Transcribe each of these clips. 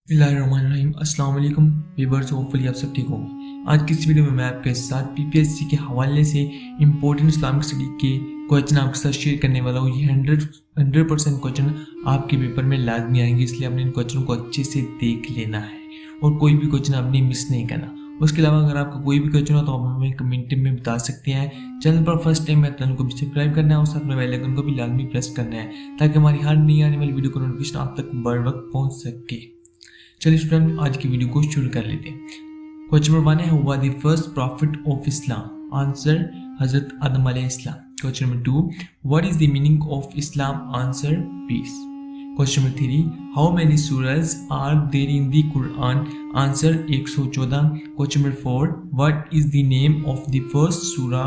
बिस्मिल्लाहिर्रहमानिर्रहीम। अस्सलाम वालेकुम व्यूअर्स, होपफुली आप सब ठीक होंगे। आज की इस वीडियो में मैं आपके साथ पीपीएससी के हवाले से इंपॉर्टेंट इस्लामिक स्टडी के क्वेश्चन आपके साथ शेयर करने वाला हूँ। ये 100% क्वेश्चन आपके पेपर में लाजमी आएंगे, इसलिए आपने इन क्वेश्चनों को अच्छे से देख लेना है और कोई भी क्वेश्चन आपने मिस नहीं करना। उसके अलावा अगर आपका कोई भी क्वेश्चन हो तो आप हमें कमेंट में बता सकते हैं। चैनल पर फर्स्ट टाइम है, चैनल को भी सब्सक्राइब करना है और साथ में बेल आइकन को भी लाजमी प्रेस करना है ताकि हमारी हर नई आने वाली वीडियो का नोटिफिकेशन आप तक बर वक्त पहुँच सके। चलिए स्टूडेंट, आज की वीडियो को शुरू कर लेते हैं। क्वेश्चन नंबर 1 है, who was the first prophet of Islam? Answer Hazrat Adam alaihissalam. Question number 2, what is the meaning of Islam? Answer peace. Question number 3, how many surahs are there in the Quran? Answer 114। Question number 4, what is the name of the first surah?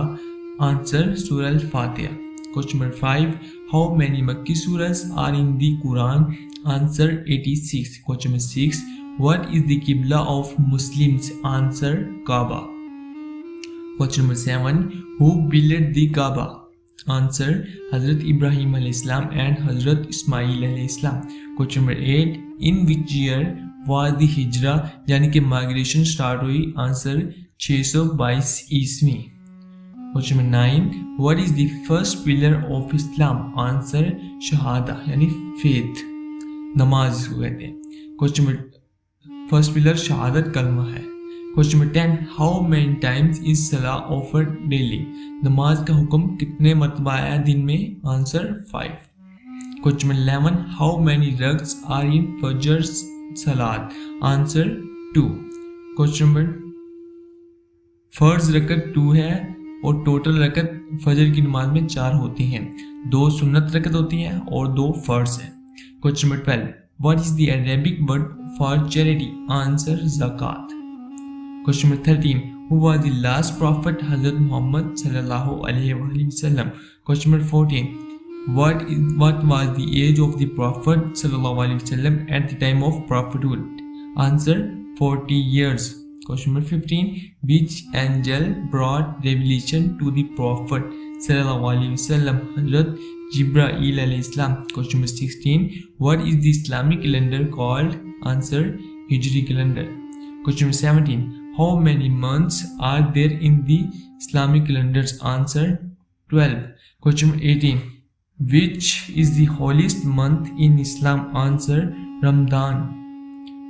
Answer Surah Al Fatiha. Question number 5, how many Makki surahs are in the Quran? Answer 86. Question number 6. What is the Qibla of Muslims? Answer Kaaba. Question number 7. Who built the Kaaba? Answer Hazrat Ibrahim alayhi salam and Hazrat Ismail alayhi salam. Question number 8. In which year was the Hijra यानी कि migration start हुई? Answer 622 ईस्वी। Question number 9. What is the first pillar of Islam? Answer Shahada यानी faith, नमाज इसको कहते हैं। Question number first pillar शहादत कलमा है। Question number 10, how many times is salah offered daily? नमाज का हुक्म कितने मरतबा आया दिन में? Answer 5। Question number 11, how many rakats are in Fajr salat? Answer 2। Question number फर्ज रकत 2 है और टोटल रकत फजर की नमाज में 4 होती हैं। 2 सुन्नत रकत होती हैं और 2 फर्ज है। Question number 12. What is the Arabic word for charity? Answer zakat. Question number 13. Who was the last prophet? Hazrat Muhammad sallallahu alaihi wasallam. Question number 14. What was the age of the prophet sallallahu alaihi wasallam at the time of prophethood? Answer 40 years. Question number 15. Which angel brought revelation to the prophet sallallahu alaihi wasallam? Hazrat Jibreel alayhi salam. Question number 16. What is the Islamic calendar called? Answer Hijri calendar. Question number 17. How many months are there in the Islamic calendars? Answer 12. Question number 18. Which is the holiest month in Islam? Answer Ramadan.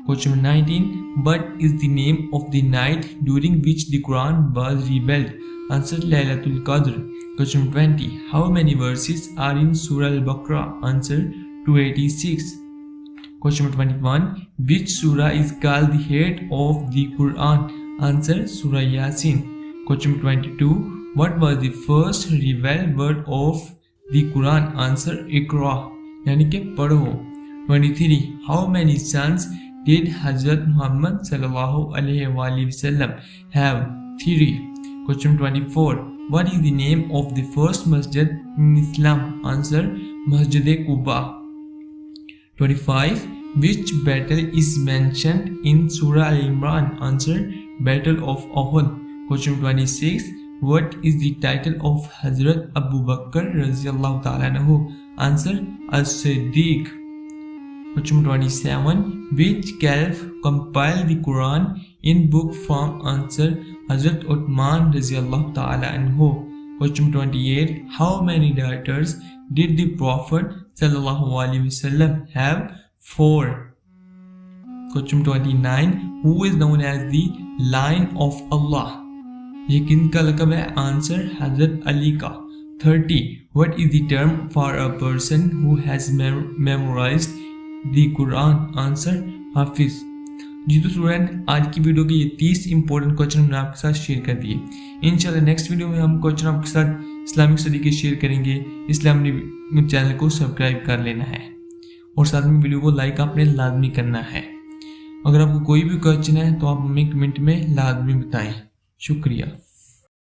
Question number 19. What is the name of the night during which the Quran was revealed? Answer Laylatul Qadr. Question 20. How many verses are in Surah Al-Baqarah? Answer 286. Question 21. Which surah is called the head of the Quran? Answer Surah Yasin. Question 22. What was the first revealed word of the Quran? Answer Iqra यानी कि पढ़ो। 23. How many sons did Hazrat Muhammad sallallahu alaihi wasallam have? 3. Question 24. What is the name of the first masjid in Islam? Answer Masjid Quba. 25. Which battle is mentioned in Surah Al-Imran? Answer Battle of Uhud. Question 26. What is the title of Hazrat Abu Bakr radhiyallahu ta'ala anhu? Answer As-Siddiq. Question 27. Which caliph compiled the Quran in book form? Answer Hazrat Uthman radhiyallahu ta'ala anhu. Question 28. How many daughters did the Prophet sallallahu alaihi wasallam have? 4. Question 29. Who is known as the Lion of Allah? ये किनका लक़ब है? Answer Hazrat Ali का। 30. What is the term for a person who has memorized the Quran? Answer Hafiz. जी तो student, आज की video के ये 30 important question हमने आपके साथ शेयर कर दिए। इंशाल्लाह नेक्स्ट वीडियो में हम क्वेश्चन आपके साथ इस्लामिक स्टडी के शेयर करेंगे, इसलिए हमने चैनल को सब्सक्राइब कर लेना है और साथ में वीडियो को लाइक आपने लाजमी करना है। अगर आपको कोई भी क्वेश्चन है तो आप हमें कमेंट में लाजमी बताएं। शुक्रिया।